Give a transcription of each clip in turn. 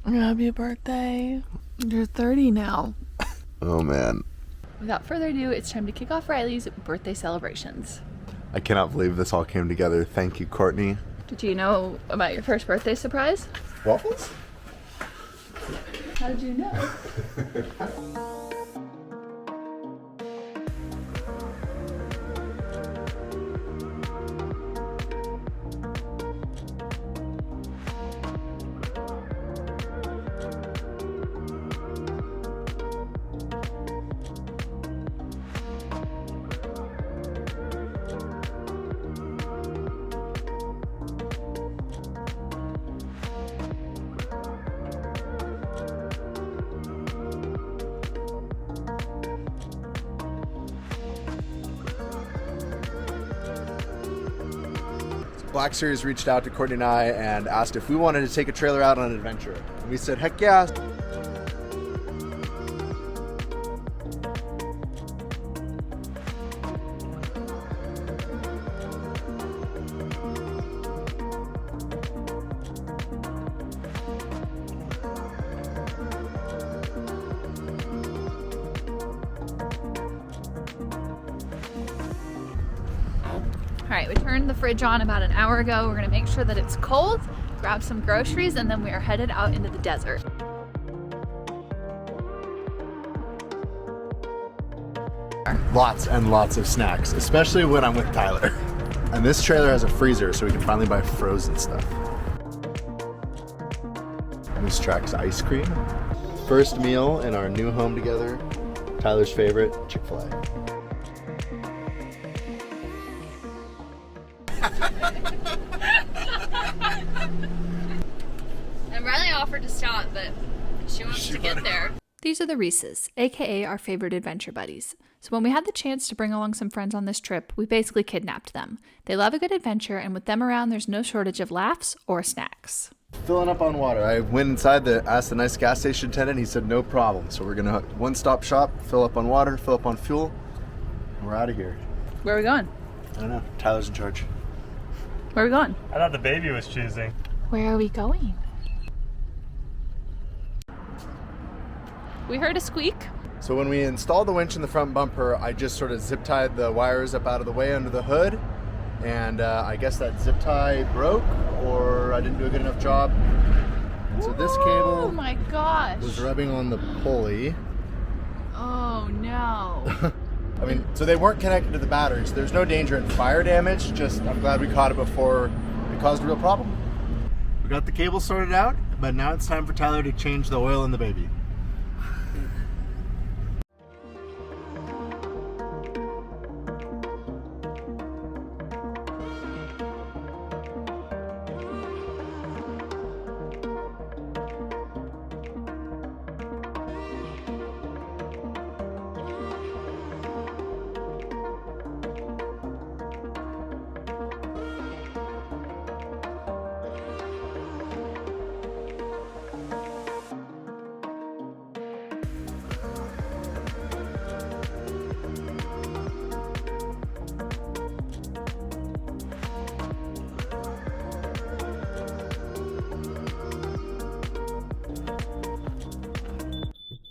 Happy birthday. You're 30 now. Oh man. Without further ado, it's time to kick off Riley's birthday celebrations. I cannot believe this all came together. Thank you, Courtney. Did you know about your first birthday surprise? Waffles? How did you know? Black Series reached out to Courtney and I and asked if we wanted to take a trailer out on an adventure. And we said, heck yeah. Alright, we turned the fridge on about an hour ago. We're gonna make sure that it's cold, grab some groceries, and then we are headed out into the desert. Lots and lots of snacks, especially when I'm with Tyler. And this trailer has a freezer, so we can finally buy frozen stuff. Moose Tracks ice cream. First meal in our new home together. Tyler's favorite, Chick-fil-A. And Riley offered to stop, but she wants to get there. These are the Reeses, aka our favorite adventure buddies. So when we had the chance to bring along some friends on this trip, we basically kidnapped them. They love a good adventure, and with them around, there's no shortage of laughs or snacks. Filling up on water. I went inside, asked the nice gas station attendant, he said no problem. So we're gonna one-stop shop, fill up on water, fill up on fuel, and we're out of here. Where are we going? I don't know, Tyler's in charge. Where are we going? I thought the baby was choosing. Where are we going? We heard a squeak. So when we installed the winch in the front bumper, I just sort of zip tied the wires up out of the way under the hood. And I guess that zip tie broke, or I didn't do a good enough job. And so this cable Oh my gosh. was rubbing on the pulley. Oh no. I mean, so they weren't connected to the batteries. There's no danger in fire damage, just I'm glad we caught it before it caused a real problem. We got the cable sorted out, but now it's time for Tyler to change the oil in the baby.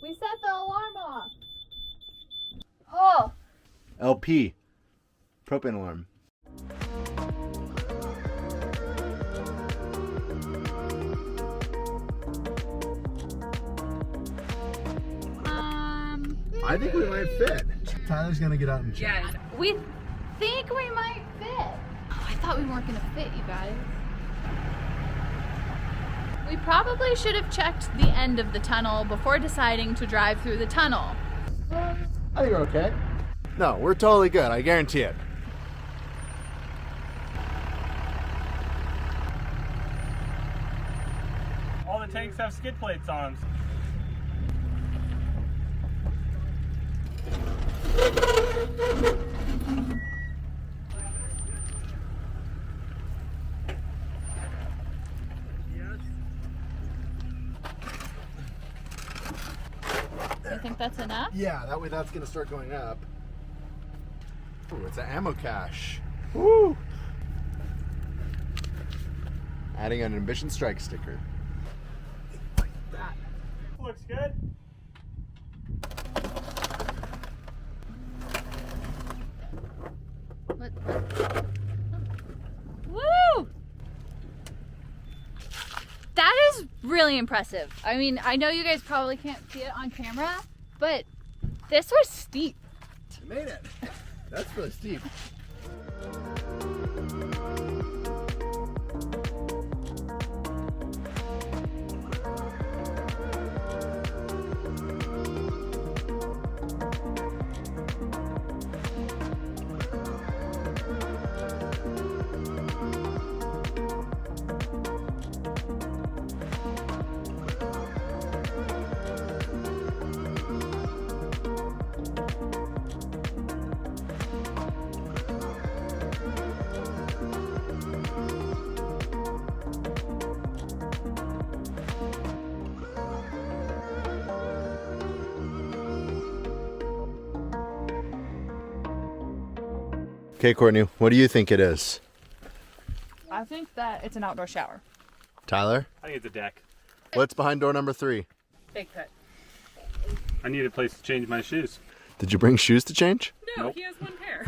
We set the alarm off. Oh. LP, propane alarm. I think we might fit. Tyler's gonna get out and check. Yeah. We think we might fit. Oh, I thought we weren't gonna fit, you guys. We probably should have checked the end of the tunnel before deciding to drive through the tunnel. I think we're okay. No, we're totally good, I guarantee it. All the tanks have skid plates on them. You think that's enough? Yeah, that way that's gonna start going up. Ooh, it's an ammo cache. Woo! Adding an Ambition Strike sticker. looks good. What? Woo! That is really impressive. I mean, I know you guys probably can't see it on camera, but this was steep. You made it. That's really steep. Okay, Courtney, what do you think it is? I think that it's an outdoor shower. Tyler? I think it's a deck. What's behind door number 3? Big pit. I need a place to change my shoes. Did you bring shoes to change? No, Nope. he has one pair.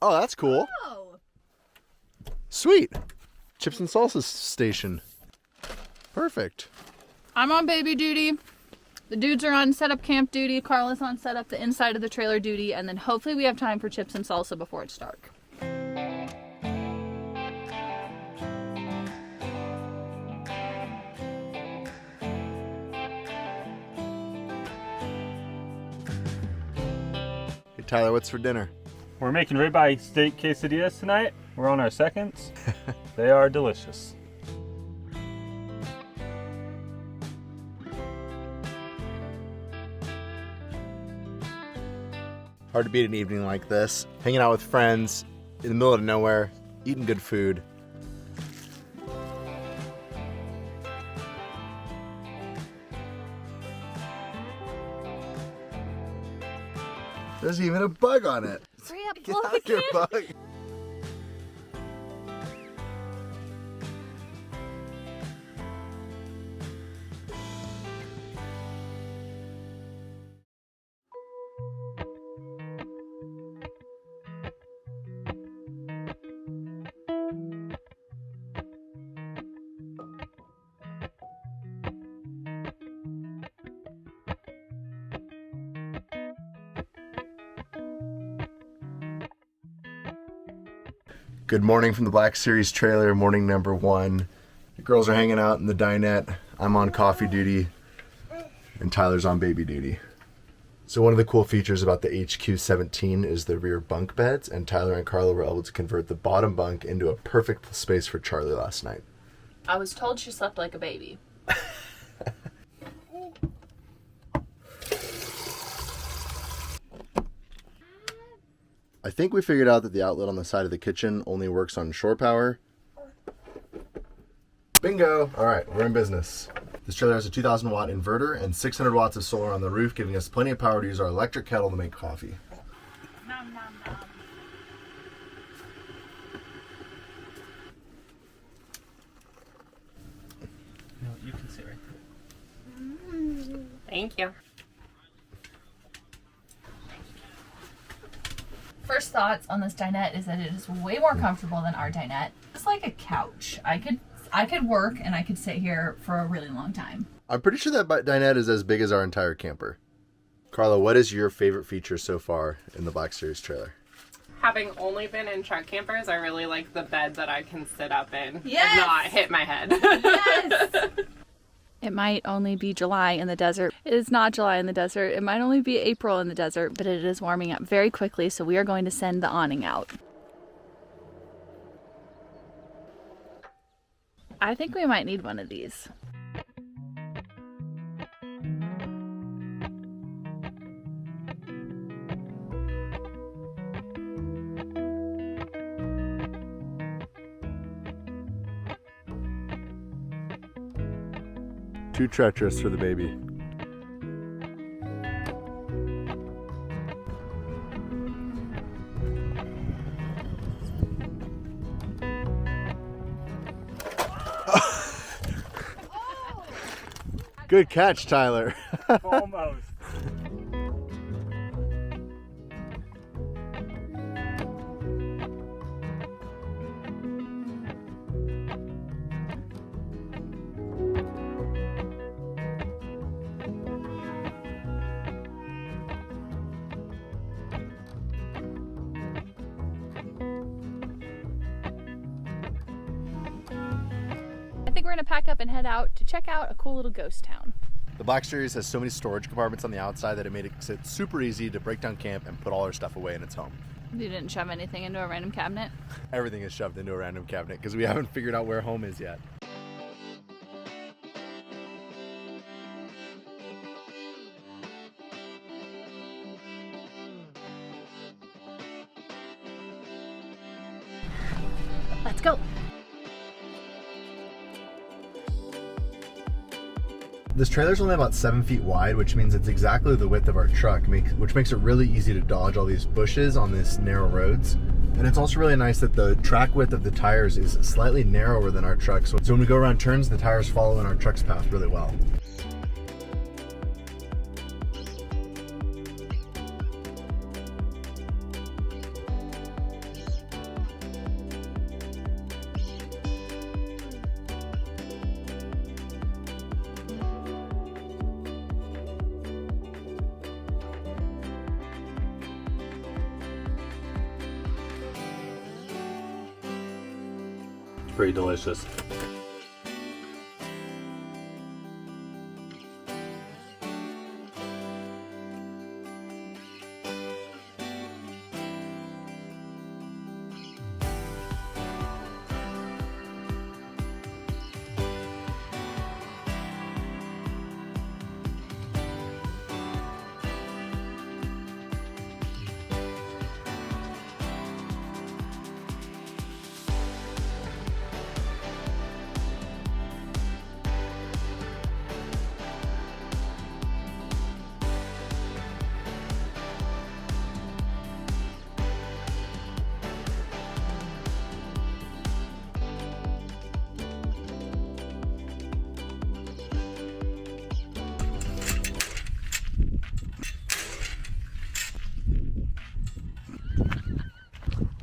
Oh, that's cool. Oh. Sweet. Chips and salsa station. Perfect. I'm on baby duty. The dudes are on setup camp duty. Carla's on setup the inside of the trailer duty. And then hopefully we have time for chips and salsa before it's dark. Hey, Tyler, what's for dinner? We're making ribeye steak quesadillas tonight. We're on our seconds. They are delicious. Hard to beat an evening like this. Hanging out with friends in the middle of nowhere, eating good food. There's even a bug on it. Hurry up, Get blow out the your candle. bug. Good morning from the Black Series trailer, morning number 1. The girls are hanging out in the dinette. I'm on coffee duty, and Tyler's on baby duty. So one of the cool features about the HQ17 is the rear bunk beds, and Tyler and Carla were able to convert the bottom bunk into a perfect space for Charlie last night. I was told she slept like a baby. I think we figured out that the outlet on the side of the kitchen only works on shore power. Bingo! All right, we're in business. This trailer has a 2,000 watt inverter and 600 watts of solar on the roof, giving us plenty of power to use our electric kettle to make coffee. Nom, nom, nom. No, you can sit right there. Thank you. First thoughts on this dinette is that it is way more comfortable than our dinette. It's like a couch. I could work and I could sit here for a really long time. I'm pretty sure that dinette is as big as our entire camper. Carla, what is your favorite feature so far in the Black Series trailer? Having only been in truck campers, I really like the bed that I can sit up in Yes! and not hit my head. Yes! It might only be July in the desert. It is not July in the desert. It might only be April in the desert, but it is warming up very quickly, so we are going to send the awning out. I think we might need one of these. Too treacherous for the baby. Good catch, Tyler. Almost. I think we're gonna pack up and head out to check out a cool little ghost town. The Black Series has so many storage compartments on the outside that it made it super easy to break down camp and put all our stuff away in its home. You didn't shove anything into a random cabinet? Everything is shoved into a random cabinet because we haven't figured out where home is yet. Let's go. This trailer's only about 7 feet wide, which means it's exactly the width of our truck, which makes it really easy to dodge all these bushes on these narrow roads. And it's also really nice that the track width of the tires is slightly narrower than our truck, so when we go around turns, the tires follow in our truck's path really well. Pretty delicious.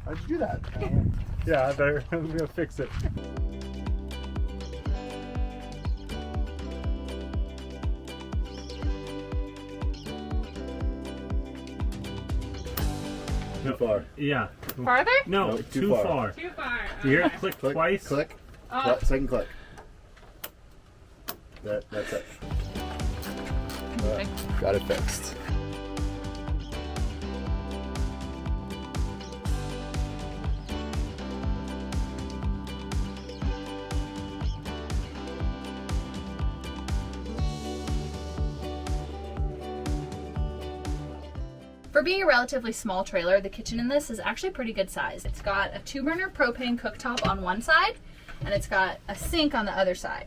How'd you do that? Yeah, I better. I'm gonna fix it. Too far. Yeah. Farther? No, No, too far. Too far. You hear it Okay. click Click, twice? click, Oh. second click. That's it. Got it fixed. For being a relatively small trailer, the kitchen in this is actually pretty good size. It's got a 2-burner propane cooktop on one side, and it's got a sink on the other side.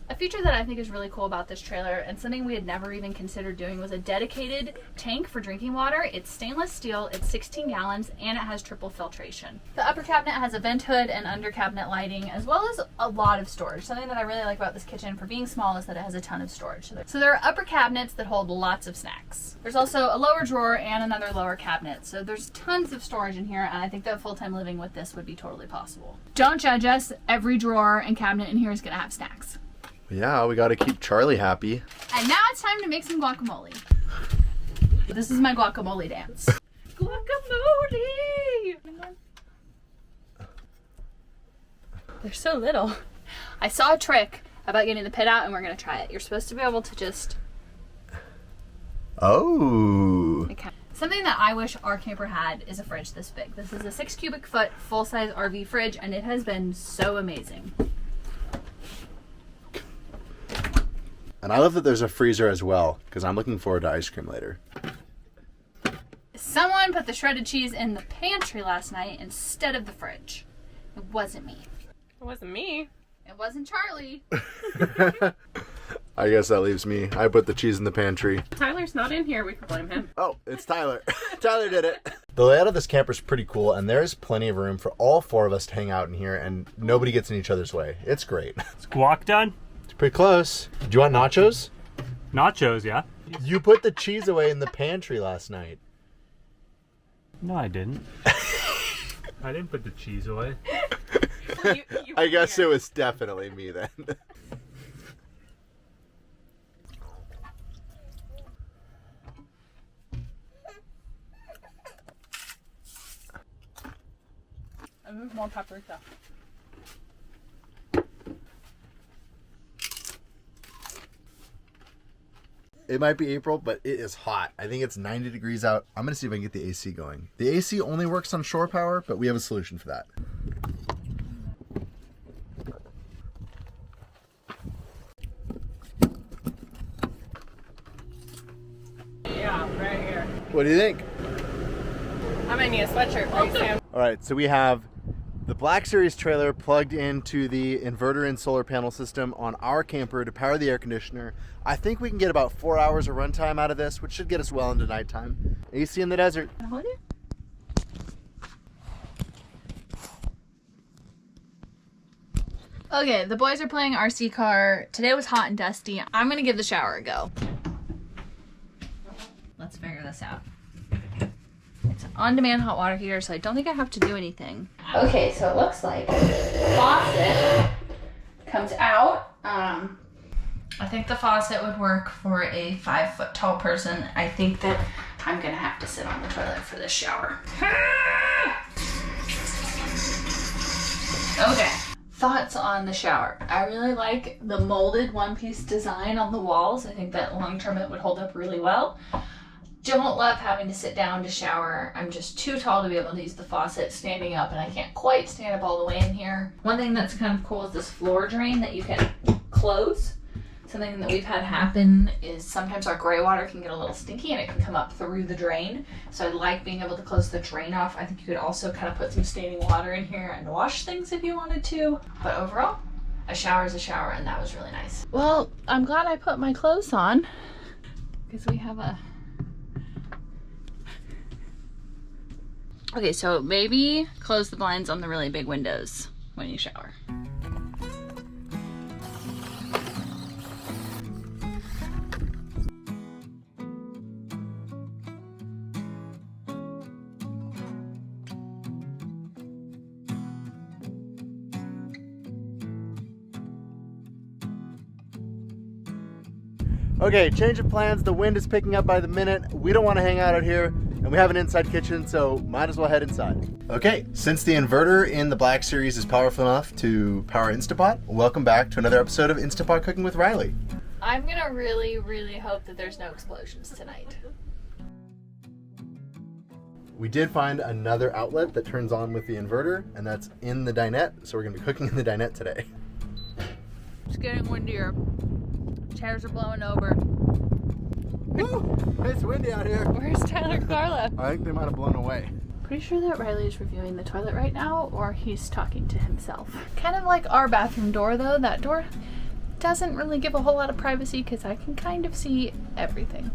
A feature that I think is really cool about this trailer, and something we had never even considered doing, was a dedicated tank for drinking water. It's stainless steel, it's 16 gallons, and it has triple filtration. The upper cabinet has a vent hood and under cabinet lighting, as well as a lot of storage. Something that I really like about this kitchen for being small is that it has a ton of storage. So there are upper cabinets that hold lots of snacks. There's also a lower drawer and another lower cabinet. So there's tons of storage in here, and I think that full-time living with this would be totally possible. Don't judge us. Every drawer and cabinet in here is gonna have snacks. Yeah, we gotta keep Charlie happy. And now it's time to make some guacamole. This is my guacamole dance. Guacamole! They're so little. I saw a trick about getting the pit out, and we're gonna try it. You're supposed to be able to just... Oh. Something that I wish our camper had is a fridge this big. This is a 6 cubic foot full-size RV fridge, and it has been so amazing. And I love that there's a freezer as well, because I'm looking forward to ice cream later. Someone put the shredded cheese in the pantry last night instead of the fridge. It wasn't me. It wasn't me. It wasn't Charlie. I guess that leaves me. I put the cheese in the pantry. Tyler's not in here. We could blame him. Oh, it's Tyler. Tyler did it. The layout of this camper is pretty cool, and there's plenty of room for all 4 of us to hang out in here, and nobody gets in each other's way. It's great. Is guac done? It's pretty close. Do you want nachos? Nachos, yeah? You put the cheese away in the pantry last night. No, I didn't. I didn't put the cheese away. I guess it was definitely me then. I move more paprika. It might be April, but it is hot. I think it's 90 degrees out. I'm going to see if I can get the AC going. The AC only works on shore power, but we have a solution for that. Yeah, right here. What do you think? I might need a sweatshirt for you, Sam. All right, so we have the Black Series trailer plugged into the inverter and solar panel system on our camper to power the air conditioner. I think we can get about 4 hours of runtime out of this, which should get us well into nighttime. AC in the desert. Can I hold it? Okay, the boys are playing RC car. Today was hot and dusty. I'm gonna give the shower a go. Let's figure this out. It's an on-demand hot water heater, so I don't think I have to do anything. Okay, so it looks like the faucet comes out. I think the faucet would work for a 5-foot tall person. I think that I'm gonna have to sit on the toilet for this shower. Okay. Thoughts on the shower. I really like the molded one-piece design on the walls. I think that long-term it would hold up really well. Don't love having to sit down to shower. I'm just too tall to be able to use the faucet standing up, and I can't quite stand up all the way in here. One thing that's kind of cool is this floor drain that you can close. Something that we've had happen is sometimes our gray water can get a little stinky and it can come up through the drain. So I like being able to close the drain off. I think you could also kind of put some standing water in here and wash things if you wanted to. But overall, a shower is a shower, and that was really nice. Well, I'm glad I put my clothes on because we have a... Okay, so maybe close the blinds on the really big windows when you shower. Okay, change of plans. The wind is picking up by the minute. We don't want to hang out here, and we have an inside kitchen, so might as well head inside. Okay, since the inverter in the Black Series is powerful enough to power Instapot, welcome back to another episode of Instapot Cooking with Riley. I'm gonna really, really hope that there's no explosions tonight. We did find another outlet that turns on with the inverter, and that's in the dinette, so we're gonna be cooking in the dinette today. It's getting windier. Chairs are blowing over. Woo! It's windy out here. Where's Tyler and Carla? I think they might have blown away. Pretty sure that Riley is reviewing the toilet right now, or he's talking to himself. Kind of like our bathroom door, though. That door doesn't really give a whole lot of privacy because I can kind of see everything.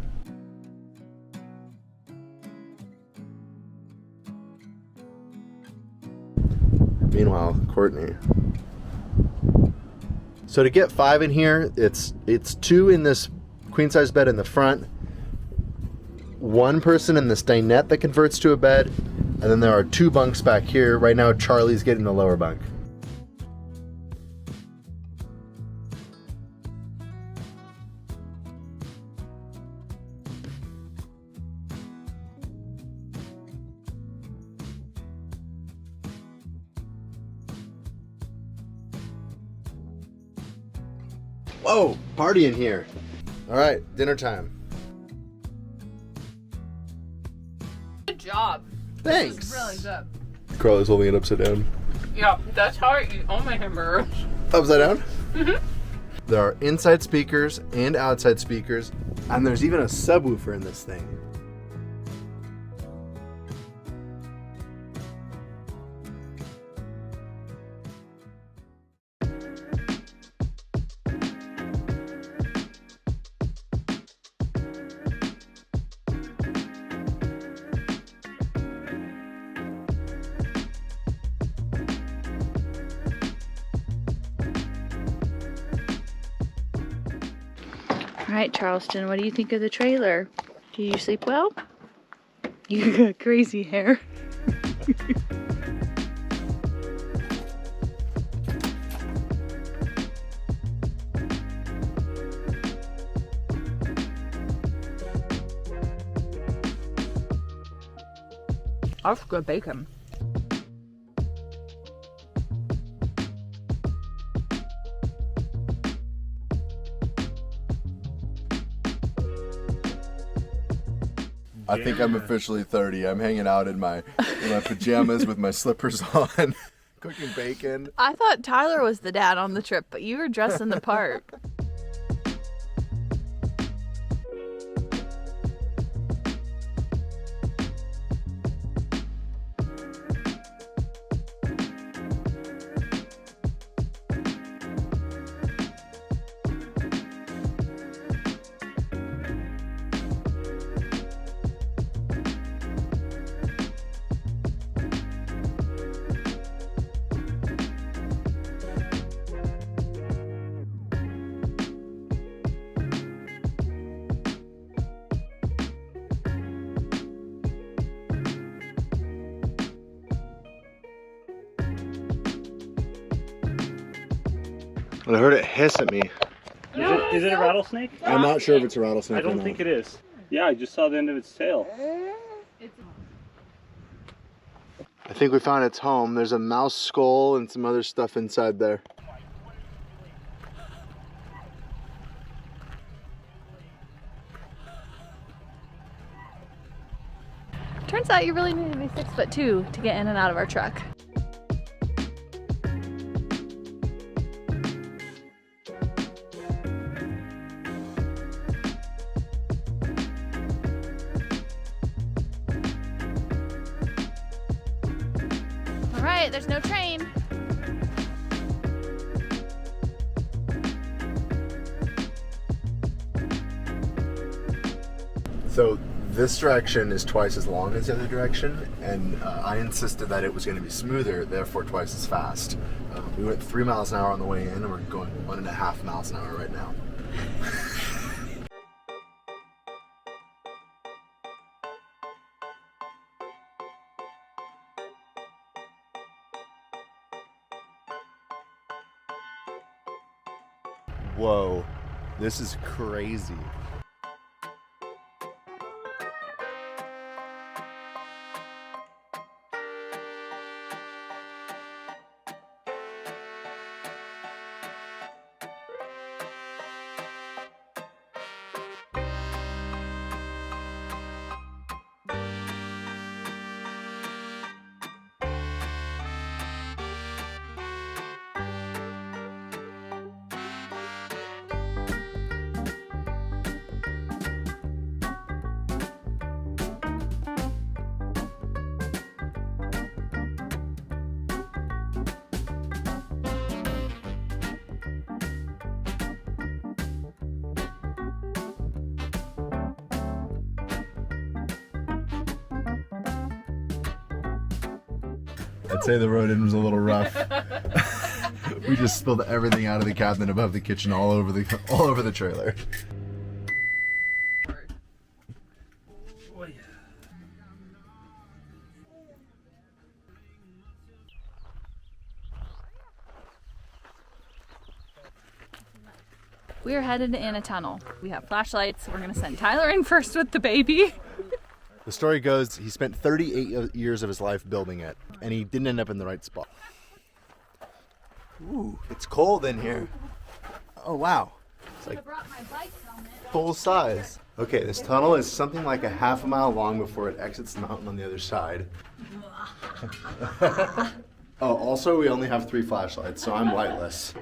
Meanwhile, Courtney. So to get 5 in here, it's 2 in this queen size bed in the front, 1 person in this dinette that converts to a bed, and then there are 2 bunks back here. Right now, Charlie's getting the lower bunk. Whoa, party in here. All right, dinner time. Good job. Thanks. This is really good. Carla's holding it upside down. Yeah, that's how I eat all my hamburgers. Upside down? Mm-hmm. There are inside speakers and outside speakers, and there's even a subwoofer in this thing. All right, Charleston, what do you think of the trailer? Do you sleep well? You got crazy hair. That's good bacon. I think I'm officially 30. I'm hanging out in my pajamas with my slippers on, cooking bacon. I thought Tyler was the dad on the trip, but you were dressing the part. I heard it hiss at me. Is it a rattlesnake? I'm not sure if it's a rattlesnake. I don't think it is. Yeah, I just saw the end of its tail. I think we found its home. There's a mouse skull and some other stuff inside there. Turns out you really need to be 6'2" to get in and out of our truck. All right, there's no train. So this direction is twice as long as the other direction, and I insisted that it was going to be smoother, therefore twice as fast. We went 3 miles an hour on the way in, and we're going 1.5 miles an hour right now. Whoa, this is crazy. I'd say the road in was a little rough. We just spilled everything out of the cabinet above the kitchen all over the trailer. We are headed in a tunnel. We have flashlights. We're gonna send Tyler in first with the baby. The story goes, he spent 38 years of his life building it, and he didn't end up in the right spot. Ooh, it's cold in here. Oh wow, it's like full size. Okay, this tunnel is something like a half a mile long before it exits the mountain on the other side. Oh, also we only have 3 flashlights, so I'm lightless.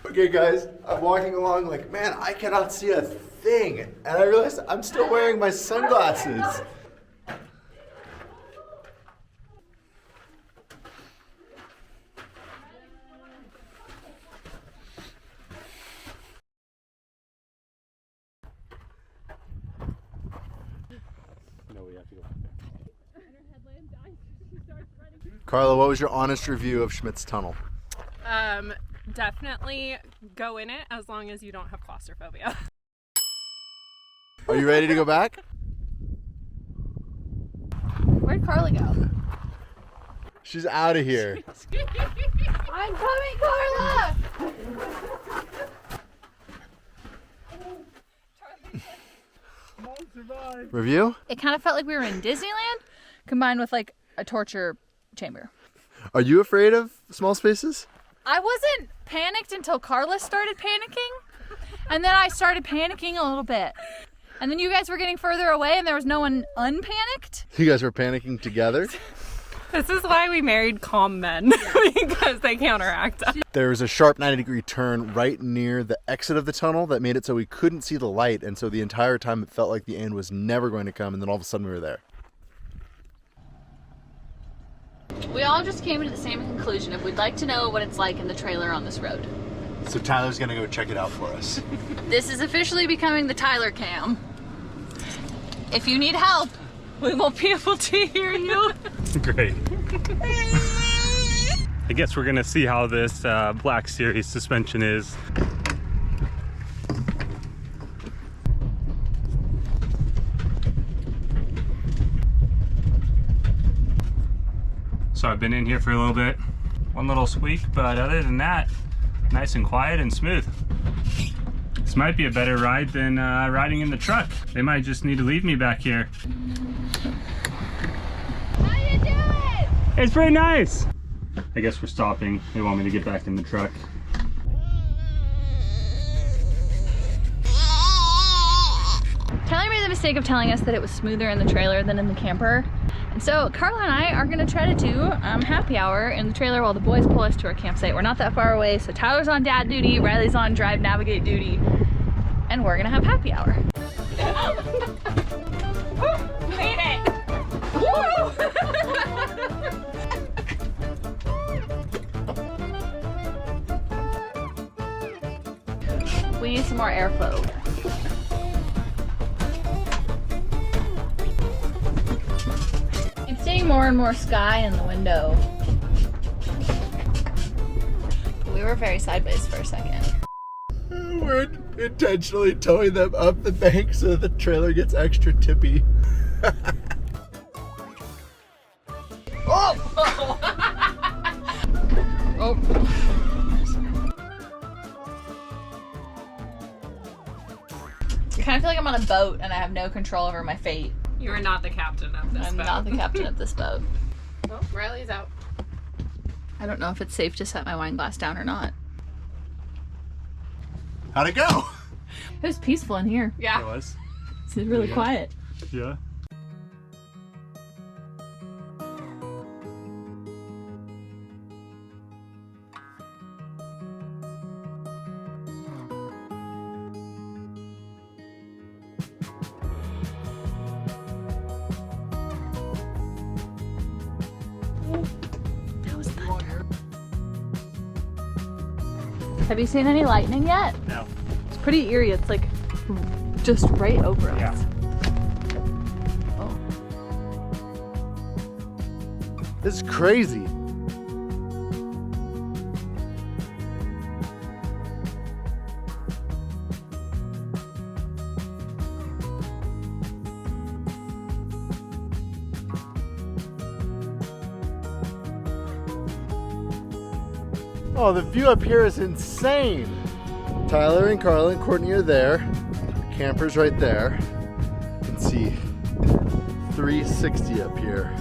Okay guys, I'm walking along like, man, I cannot see a thing. And I realized I'm still wearing my sunglasses. No, we have to go back there. Carla, what was your honest review of Schmidt's Tunnel? Definitely go in it as long as you don't have claustrophobia. Are you ready to go back? Where'd Carla go? She's out of here. I'm coming, Carla! Review? It kind of felt like we were in Disneyland combined with like a torture chamber. Are you afraid of small spaces? I wasn't panicked until Carla started panicking, and then I started panicking a little bit. And then you guys were getting further away and there was no one unpanicked. You guys were panicking together? This is why we married calm men, because they counteract us. There was a sharp 90-degree turn right near the exit of the tunnel that made it so we couldn't see the light, and so the entire time it felt like the end was never going to come, and then all of a sudden we were there. We all just came to the same conclusion of we'd like to know what it's like in the trailer on this road. So Tyler's gonna go check it out for us. This is officially becoming the Tyler cam. If you need help, we won't be able to hear you. Great. I guess we're gonna see how this Black Series suspension is. So I've been in here for a little bit. One little squeak, but other than that, nice and quiet and smooth. This might be a better ride than riding in the truck. They might just need to leave me back here. How you doing? It's pretty nice. I guess we're stopping. They want me to get back in the truck. Tyler made the mistake of telling us that it was smoother in the trailer than in the camper. And so Carla and I are gonna try to do happy hour in the trailer while the boys pull us to our campsite. We're not that far away, so Tyler's on dad duty, Riley's on drive navigate duty, and we're gonna have happy hour. Made it! We need some more airflow. I'm seeing more and more sky in the window. We were very sideways for a second. We're intentionally towing them up the bank so the trailer gets extra tippy. Oh! Oh. I kind of feel like I'm on a boat and I have no control over my fate. You are not the captain of this I'm boat. not the captain of this boat. Oh, Riley's out. I don't know if it's safe to set my wine glass down or not. How'd it go? It was peaceful in here. Yeah. It was. It's really quiet. Yeah. That was thunder. Have you seen any lightning yet? No. It's pretty eerie. It's like just right over us. Yeah. Oh. This is crazy. Oh, the view up here is insane. Tyler and Carla and Courtney are there. The camper's right there. You can see 360 up here.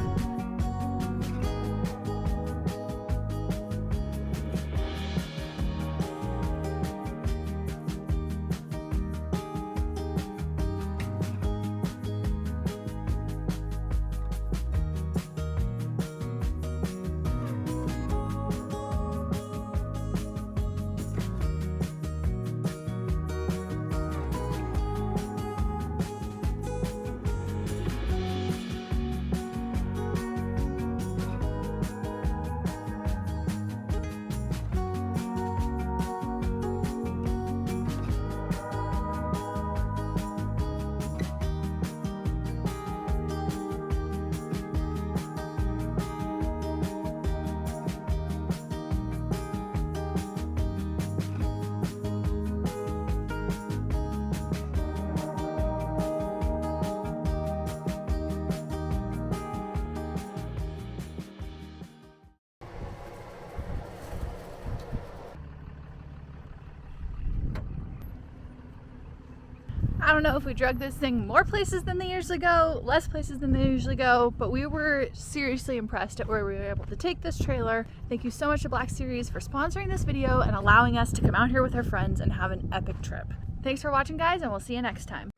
I don't know if we drug this thing more places than they usually go, less places than they usually go, but we were seriously impressed at where we were able to take this trailer. Thank you so much to Black Series for sponsoring this video and allowing us to come out here with our friends and have an epic trip. Thanks for watching, guys, and we'll see you next time.